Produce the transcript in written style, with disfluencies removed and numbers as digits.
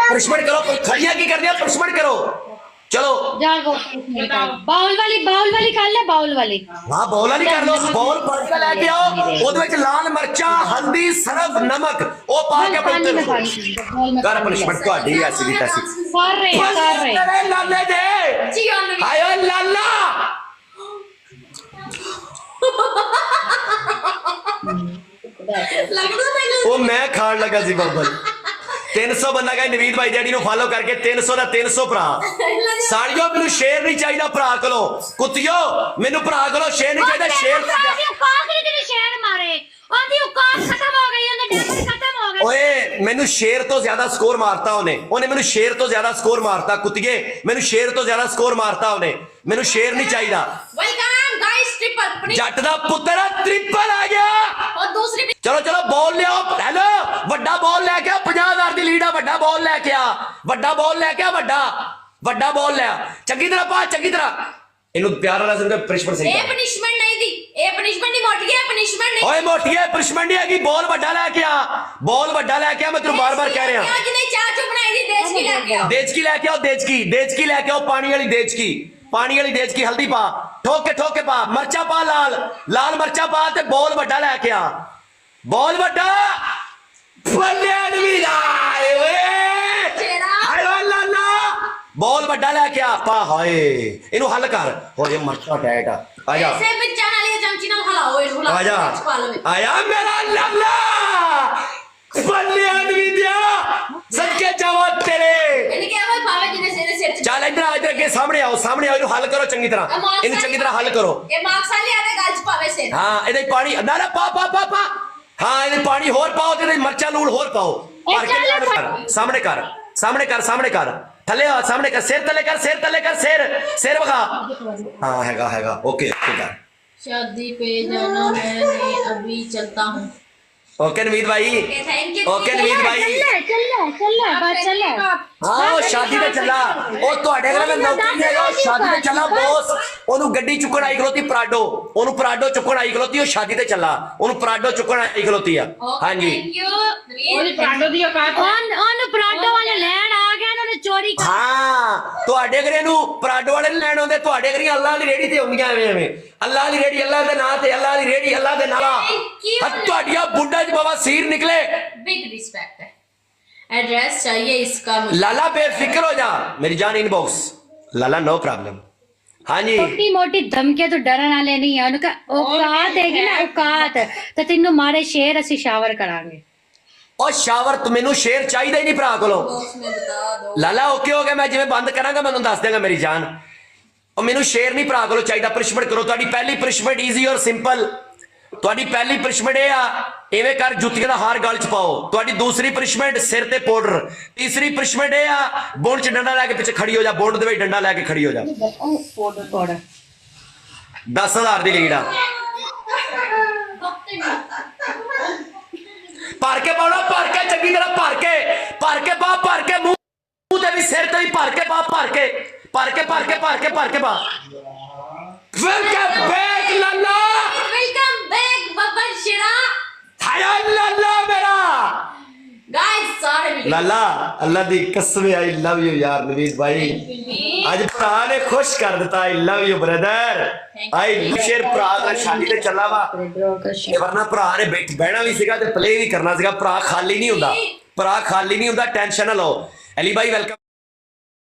Punishment करो, खड़िया की कर दिया, पनिशमेंट करो। चलो बाउल वाली कर ले, बाउल वाली। हाँ बाउल वाली कर लो। बाउल भर के लेके आओ, ਉਹਦੇ ਵਿੱਚ ਲਾਲ ਮਿਰਚਾਂ, ਹਲਦੀ, ਸਰਫ, ਨਮਕ ਉਹ ਪਾ ਕੇ ਕਰ ਪनिशमेंट ਤੁਹਾਡੀ ਐਸੀ ਦੀ ਤੈਸੀ ਕਰ ਰਹੇ ਲਾਲੇ ਦੇ ਜੀ ਉਹਨੂੰ ਆਇਓ ਲਾਲਾ ਲੱਗਦਾ ਮੈਨੂੰ ਉਹ ਮੈਂ ਖਾਣ ਲੱਗਾ ਸੀ ਬੱਬਲ 300 ਬੰਦਾ ਕਹੇ ਨਵੀਦ ਭਾਈ ਡੈਡੀ ਨੂੰ ਫਾਲੋ ਕਰਕੇ 300 ਦਾ 300 ਭਰਾ ਸਾੜੀਓ ਮੈਨੂੰ ਸ਼ੇਰ ਨਹੀਂ ਚਾਹੀਦਾ ਭਰਾ ਕੋਲੋਂ ਕੁੱਤਿਓ ਮੈਨੂੰ ਭਰਾ ਕੋਲੋਂ ਸ਼ੇਰ ਨਹੀਂ ਚਾਹੀਦਾ ਸ਼ੇਰ ਸ਼ੇਰ ਮਾਰੇ ਉਹਦੀ ਔਕਾਤ ਖਤਮ ਹੋ ਗਈ ਉਹਨੇ ਡੈਮੇਜ ਖਤਮ ਹੋ ਗਿਆ ਓਏ ਮੈਨੂੰ ਸ਼ੇਰ ਤੋਂ ਜ਼ਿਆਦਾ ਸਕੋਰ ਮਾਰਤਾ ਉਹਨੇ ਮੈਨੂੰ ਸ਼ੇਰ ਤੋਂ ਜ਼ਿਆਦਾ ਸਕੋਰ ਮਾਰਤਾ ਕੁੱਤੀਏ ਮੈਨੂੰ ਸ਼ੇਰ ਤੋਂ ਜ਼ਿਆਦਾ ਸਕੋਰ ਮਾਰਤਾ ਉਹਨੇ ਮੈਨੂੰ ਸ਼ੇਰ ਨਹੀਂ ਚਾਹੀਦਾ ਵੈਲਕਮ ਗਾਇਸ ਟ੍ਰਿਪਲ ਜੱਟ ਦਾ ਪੁੱਤਰ ट्रिपल आ गया और दूसरी चलो चलो बॉल ले आओ हेलो ਵੱਡਾ बॉल लेके आ 50,000 ਦੀ ਲੀਡ ਆ ਵੱਡਾ बॉल लेके आ ਵੱਡਾ बॉल लेके आ ਵੱਡਾ बॉल ले आ ਚੰਗੀ ਤਰ੍ਹਾਂ ਪਾ ਚੰਗੀ ਤਰ੍ਹਾਂ ਇਹਨੂੰ ਪਿਆਰ ਨਾਲ ਸਮਝ ਪਨਿਸ਼ਮੈਂਟ ਸਹੀ ਇਹ ਪਨਿਸ਼ਮੈਂਟ ਨਹੀਂ ਦੀ ਇਹ ਪਨਿਸ਼ਮੈਂਟ ਨਹੀਂ ਮੋਟੀ ਹੈ ਪਨਿਸ਼ਮੈਂਟ ਨਹੀਂ ਓਏ ਮੋਟੀ ਹੈ ਪਨਿਸ਼ਮੈਂਟ ਨਹੀਂ ਹੈਗੀ ਬॉल ਵੱਡਾ ਲੈ ਕੇ ਆ बॉल ਵੱਡਾ ਲੈ ਕੇ ਆ ਮੈਂ ਤੈਨੂੰ ਬਾਰ-ਬਾਰ ਕਹਿ ਰਿਹਾ ਅੱਜ ਨਹੀਂ ਚਾਹ ਚੁ ਬਣਾਈ ਦੀ ਦੇਸ਼ ਕੀ ਲੈ ਕੇ ਆਓ ਦੇਚਕੀ ਲੈ ਕੇ ਆਓ ਦੇਚਕੀ ਲੈ ਕੇ ਆਓ ਪਾਣੀ ਵਾਲੀ ਦੇਚਕੀ पानी वाली देच की हल्दी पा ठोक के पा मरचा पा लाल मरचा पा ते बॉल वड्डा लेके आ बॉल वड्डा बॉल वड्डा लेके आ पा हाय इनू हल कर हो जे मरचा टाइट आ जा ऐसे बच्चा वाली चमची नाल हलाओ इस हुला आया मेरा लल्ला बल्ले आदमी दिया सदके जावा तेरे इन्हें क्या हुआ भावे जिने सिर चल इधर के सामने आओ इनु हल करो चंगी तरह हल करो ये मार्क्स वाले आवे गल च पावे सिर हां इधे पानी ना ना पा हां इधे पानी और पाओ ते मिर्चा लूण और पाओ भर के सामने कर थले आ सामने कर सिर तले कर सिर बगा हां हैगा ओके कर शादी पे जाना मैंने अभी चलता हूं ओके नवीद भाई ओके नवीद भाई चल हाँ शादी पे चला ओ ਤੁਹਾਡੇ ਘਰ ਮੈਂ ਨੌਕਰੀ ਨਹੀਂ ਹੈਗਾ शादी पे चला बॉस ਉਹਨੂੰ ਗੱਡੀ ਚੁੱਕਣ ਆਈ ਖਲੋਤੀ ਪਰਾਡੋ ਉਹਨੂੰ ਪਰਾਡੋ ਚੁੱਕਣ ਆਈ ਖਲੋਤੀ ਉਹ शादी ਤੇ ਚੱਲਾ ਉਹਨੂੰ ਪਰਾਡੋ ਚੁੱਕਣ ਆਈ ਖਲੋਤੀ ਆ ਹਾਂਜੀ थैंक यू ਉਹਦੀ ਪਰਾਡੋ ਦੀ ਔਕਾਤ ਉਹਨੂੰ ਪਰਾਡੋ ਵਾਲੇ ਲੈਣ ਆ ਗਿਆ ਉਹਨੇ ਚੋਰੀ ਕਰ ਹਾਂ ਤੁਹਾਡੇ ਘਰੇ ਨੂੰ ਪਰਾਡੋ ਵਾਲੇ ਲੈਣ ਆਉਂਦੇ ਤੁਹਾਡੇ ਘਰੇ ਅੱਲਾਹ ਦੀ ਰੇੜੀ ਤੇ ਆਉਂਦੀਆਂ ਐਵੇਂ ਅੱਲਾਹ ਦੀ ਰੇੜੀ ਅੱਲਾਹ ਦੇ ਨਾਂ ਤੇ ਅੱਲਾਹ ਦੀ ਰੇੜੀ ਅੱਲਾਹ ਦੇ ਨਾਲ ਤੁਹਾਡੀਆਂ ਬੁੰਡਾ ਚ ਬਾਬਾ ਸੀਰ ਨਿਕਲੇ बिग रिस्पेक्ट है एड्रेस चाहिए इसका लाला बेफिक्र हो जा मेरी जान इनबॉक्स लाला नो प्रॉब्लम हाँ जी छोटी मोटी धमके तो डरन वाले नहीं है उनका औकात है ना औकात तो तेनू मारे शेर असि शावर करांगे और शावर तो मैनू शेर चाहिए ही नहीं भरा कोलों लाला ओके हो गया मैं जिवें बंद करांगा मैं तुहानू दस देंगा मेरी जान और मैनू शेर नहीं भरा कोलों चाहिए पनिशमेंट करो तुहाडी पहली पनिशमेंट ईजी और सिंपल ਤੁਹਾਡੀ ਪਹਿਲੀ ਪਨਿਸ਼ਮੈਂਟ ਇਹ ਆ ਐਵੇਂ ਕਰ ਜੁੱਤੀਆਂ ਦਾ ਹਾਰ ਗਲ ਚ ਪਾਓ ਤੁਹਾਡੀ ਦੂਸਰੀ ਪਨਿਸ਼ਮੈਂਟ ਸਿਰ ਤੇ ਪਾਊਡਰ ਤੀਸਰੀ ਪਨਿਸ਼ਮੈਂਟ ਇਹ ਆ ਬੋਂਡ ਚ ਡੰਡਾ ਲੈ ਕੇ ਪਿੱਛੇ ਖੜੀ ਹੋ ਜਾ ਬੋਂਡ ਦੇ ਵਿੱਚ ਡੰਡਾ ਲੈ ਕੇ ਖੜੀ ਹੋ ਜਾ ਪਾਊਡਰ 10,000 ਦੀ ਲੀਡ ਆ ਭਰ ਕੇ ਪਾਉਣਾ ਭਰ ਕੇ ਚੰਗੀ ਤਰ੍ਹਾਂ ਭਰ ਕੇ ਮੂੰਹ ਤੇ ਵੀ ਸਿਰ ਤੇ ਵੀ ਭਰ ਕੇ ਪਾ वेलकम बैक लाला वेलकम बैक बब्बर शिरा हाय लाला मेरा गाइस सारे लाला अल्लाह दी कसम आई लव यू यार नवीद भाई आज भरा ने खुश कर दिता I love you brother I शेर भरा दा शादी ते चला वा वरना भरा ने बैठना भी सीगा ते प्ले भी करना सीगा भरा खाली नहीं हुंदा टेंशन ना लो अली भाई वेलकम